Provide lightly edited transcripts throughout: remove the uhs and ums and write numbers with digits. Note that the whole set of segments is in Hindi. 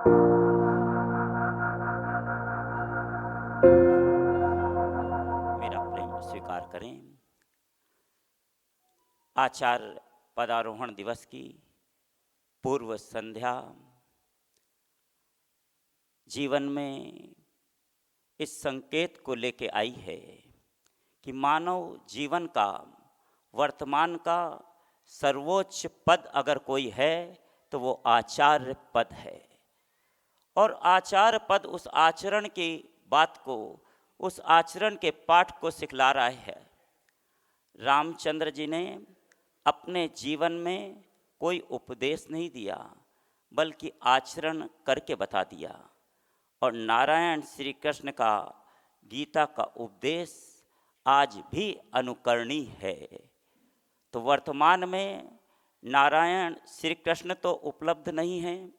मेरा प्रेम स्वीकार करें। आचार्य पदारोहण दिवस की पूर्व संध्या जीवन में इस संकेत को लेके आई है कि मानव जीवन का वर्तमान का सर्वोच्च पद अगर कोई है तो वो आचार्य पद है। और आचार्य पद उस आचरण की बात को, उस आचरण के पाठ को सिखला रहा है। रामचंद्र जी ने अपने जीवन में कोई उपदेश नहीं दिया, बल्कि आचरण करके बता दिया। और नारायण श्री कृष्ण का गीता का उपदेश आज भी अनुकरणीय है। तो वर्तमान में नारायण श्री कृष्ण तो उपलब्ध नहीं हैं,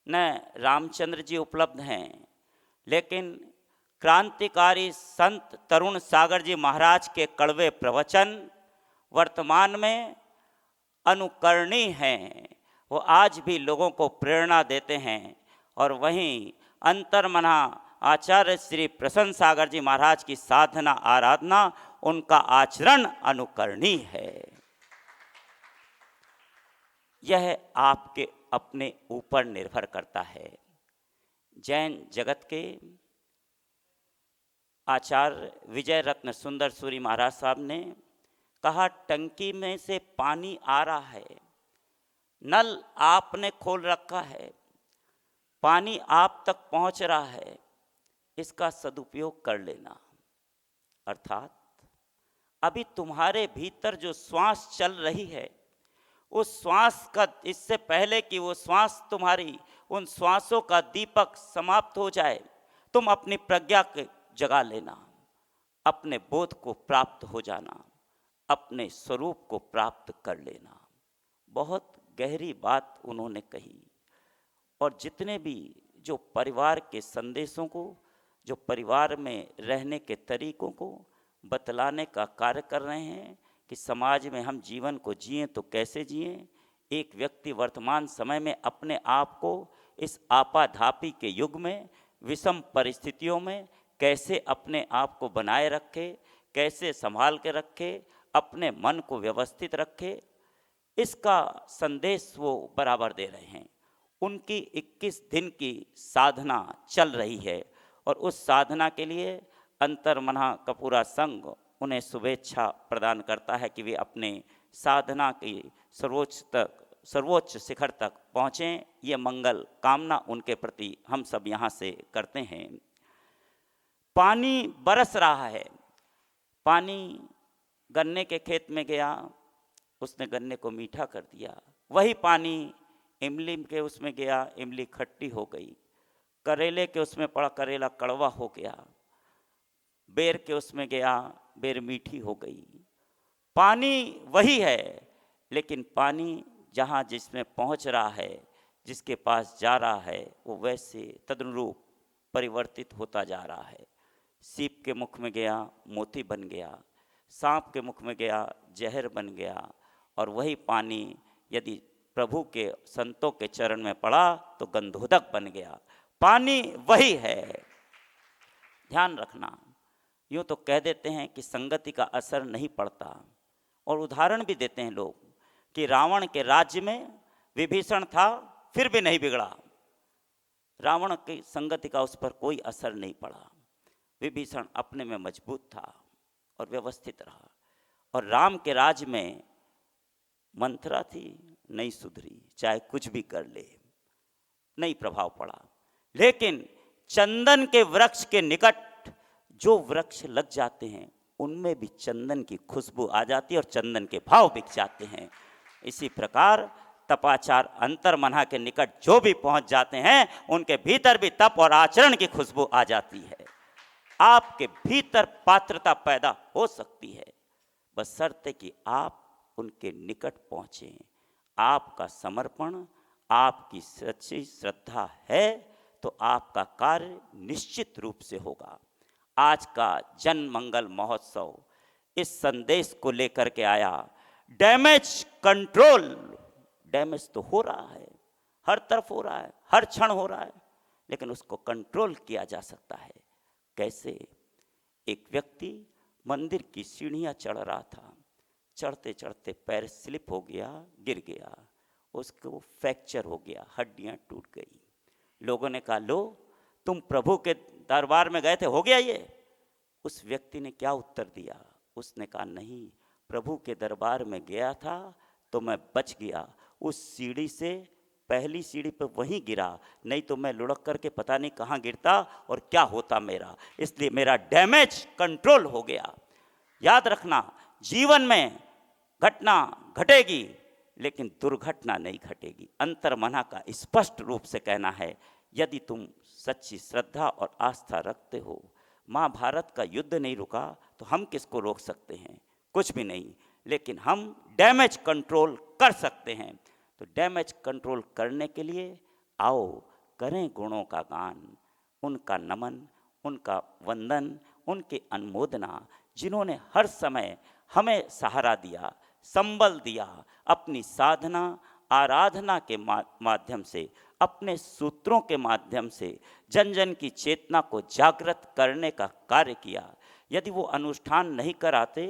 न रामचंद्र जी उपलब्ध हैं, लेकिन क्रांतिकारी संत तरुण सागर जी महाराज के कड़वे प्रवचन वर्तमान में अनुकरणीय हैं। वो आज भी लोगों को प्रेरणा देते हैं। और वहीं अंतर्मना आचार्य श्री प्रसन्न सागर जी महाराज की साधना आराधना, उनका आचरण अनुकरणीय है। यह आपके अपने ऊपर निर्भर करता है। जैन जगत के आचार्य विजय रत्न सुंदर सूरी महाराज साहब ने कहा, टंकी में से पानी आ रहा है, नल आपने खोल रखा है, पानी आप तक पहुंच रहा है, इसका सदुपयोग कर लेना। अर्थात अभी तुम्हारे भीतर जो श्वास चल रही है, उस श्वास का, इससे पहले कि वो श्वास तुम्हारी, उन श्वासों का दीपक समाप्त हो जाए, तुम अपनी प्रज्ञा के जगा लेना, अपने बोध को प्राप्त हो जाना, अपने स्वरूप को प्राप्त कर लेना। बहुत गहरी बात उन्होंने कही। और जितने भी जो परिवार के संदेशों को, जो परिवार में रहने के तरीकों को बतलाने का कार्य कर रहे हैं कि समाज में हम जीवन को जिएं तो कैसे जिएं, एक व्यक्ति वर्तमान समय में अपने आप को इस आपाधापी के युग में, विषम परिस्थितियों में कैसे अपने आप को बनाए रखे, कैसे संभाल के रखे, अपने मन को व्यवस्थित रखे, इसका संदेश वो बराबर दे रहे हैं। उनकी 21 दिन की साधना चल रही है और उस साधना के लिए अंतर्मना का पूरा संघ उन्हें शुभेच्छा प्रदान करता है कि वे अपने साधना की सर्वोच्च शिखर तक पहुँचें। ये मंगल कामना उनके प्रति हम सब यहाँ से करते हैं। पानी बरस रहा है। पानी गन्ने के खेत में गया, उसने गन्ने को मीठा कर दिया। वही पानी इमली के उसमें गया, इमली खट्टी हो गई। करेले के उसमें पड़ा, करेला कड़वा हो गया। बेर के उसमें गया, बेर मीठी हो गई। पानी वही है, लेकिन पानी जहाँ जिसमें पहुँच रहा है, जिसके पास जा रहा है, वो वैसे तदनुरूप परिवर्तित होता जा रहा है। सीप के मुख में गया, मोती बन गया। सांप के मुख में गया, जहर बन गया। और वही पानी यदि प्रभु के संतों के चरण में पड़ा तो गंधोदक बन गया। पानी वही है। ध्यान रखना। यूँ तो कह देते हैं कि संगति का असर नहीं पड़ता, और उदाहरण भी देते हैं लोग कि रावण के राज्य में विभीषण था, फिर भी नहीं बिगड़ा। रावण की संगति का उस पर कोई असर नहीं पड़ा। विभीषण अपने में मजबूत था और व्यवस्थित रहा। और राम के राज्य में मंथरा थी, नहीं सुधरी, चाहे कुछ भी कर ले, नहीं प्रभाव पड़ा। लेकिन चंदन के वृक्ष के निकट जो वृक्ष लग जाते हैं, उनमें भी चंदन की खुशबू आ जाती है और चंदन के भाव बिक जाते हैं। इसी प्रकार तपाचार अंतर्मना के निकट जो भी पहुंच जाते हैं, उनके भीतर भी तप और आचरण की खुशबू आ जाती है। आपके भीतर पात्रता पैदा हो सकती है, बशर्ते कि आप उनके निकट पहुँचें। आपका समर्पण, आपकी सच्ची श्रद्धा है तो आपका कार्य निश्चित रूप से होगा। आज का जन मंगल महोत्सव इस संदेश को लेकर के आया। Damage control. डैमेज तो हो रहा है, हर तरफ हो रहा है, हर क्षण हो रहा है। लेकिन उसको कंट्रोल किया जा सकता है। कैसे? एक व्यक्ति मंदिर की सीढ़ियाँ चढ़ रहा था, चढ़ते चढ़ते पैर स्लिप हो गया, गिर गया, उसको फ्रैक्चर हो गया, हड्डियाँ टूट गई। लोगों ने कहा, लो तुम प्रभु के दरबार में गए थे, हो गया ये? उस व्यक्ति ने क्या उत्तर दिया? उसने कहा, नहीं, प्रभु के दरबार में गया था तो मैं बच गया, उस सीढ़ी से पहली सीढ़ी पर वहीं गिरा, नहीं तो मैं लुढ़क करके पता नहीं कहाँ गिरता और क्या होता मेरा, इसलिए मेरा डैमेज कंट्रोल हो गया। याद रखना, जीवन में घटना घटेगी लेकिन दुर्घटना नहीं घटेगी। अंतर्मना का स्पष्ट रूप से कहना है, यदि तुम सच्ची श्रद्धा और आस्था रखते हो, महाभारत का युद्ध नहीं रुका तो हम किसको रोक सकते हैं? कुछ भी नहीं, लेकिन हम डैमेज कंट्रोल कर सकते हैं। तो डैमेज कंट्रोल करने के लिए आओ करें गुणों का गान, उनका नमन, उनका वंदन, उनकी अनुमोदना, जिन्होंने हर समय हमें सहारा दिया, संबल दिया, अपनी साधना आराधना के माध्यम से, अपने सूत्रों के माध्यम से जन जन की चेतना को जागृत करने का कार्य किया। यदि वो अनुष्ठान नहीं कराते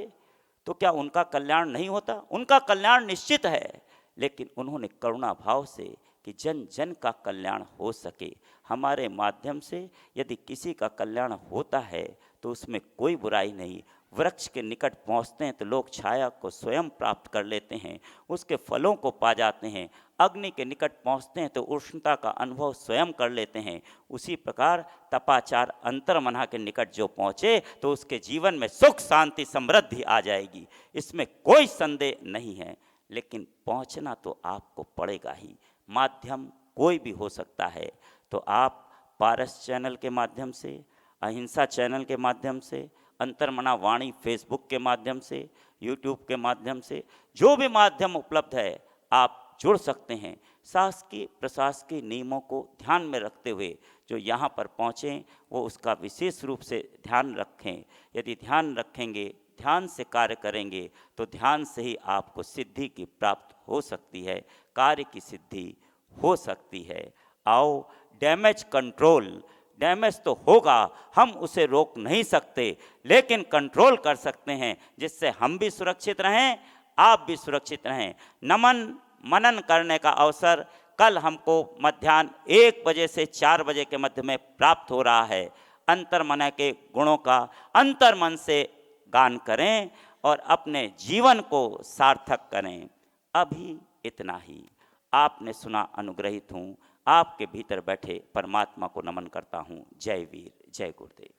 तो क्या उनका कल्याण नहीं होता? उनका कल्याण निश्चित है, लेकिन उन्होंने करुणा भाव से कि जन जन का कल्याण हो सके, हमारे माध्यम से यदि किसी का कल्याण होता है तो उसमें कोई बुराई नहीं। वृक्ष के निकट पहुँचते हैं तो लोग छाया को स्वयं प्राप्त कर लेते हैं, उसके फलों को पा जाते हैं। अग्नि के निकट पहुँचते हैं तो उष्णता का अनुभव स्वयं कर लेते हैं। उसी प्रकार तपाचार अंतर्मना के निकट जो पहुँचे तो उसके जीवन में सुख शांति समृद्धि आ जाएगी, इसमें कोई संदेह नहीं है। लेकिन पहुँचना तो आपको पड़ेगा ही, माध्यम कोई भी हो सकता है। तो आप पारस चैनल के माध्यम से, अहिंसा चैनल के माध्यम से, अंतर्मना वाणी फेसबुक के माध्यम से, यूट्यूब के माध्यम से, जो भी माध्यम उपलब्ध है आप जुड़ सकते हैं। शासकीय प्रशासकीय नियमों को ध्यान में रखते हुए जो यहाँ पर पहुँचें वो उसका विशेष रूप से ध्यान रखें। यदि ध्यान रखेंगे, ध्यान से कार्य करेंगे तो ध्यान से ही आपको सिद्धि की प्राप्त हो सकती है, कार्य की सिद्धि हो सकती है। आओ डैमेज कंट्रोल, डैमेज तो होगा, हम उसे रोक नहीं सकते, लेकिन कंट्रोल कर सकते हैं, जिससे हम भी सुरक्षित रहें, आप भी सुरक्षित रहें। नमन मनन करने का अवसर कल हमको मध्याह्न 1 बजे से 4 बजे के मध्य में प्राप्त हो रहा है। अंतर्मन के गुणों का अंतर्मन से गान करें और अपने जीवन को सार्थक करें। अभी इतना ही। आपने सुना, अनुग्रहित हूँ। आपके भीतर बैठे परमात्मा को नमन करता हूँ। जय वीर, जय गुरुदेव।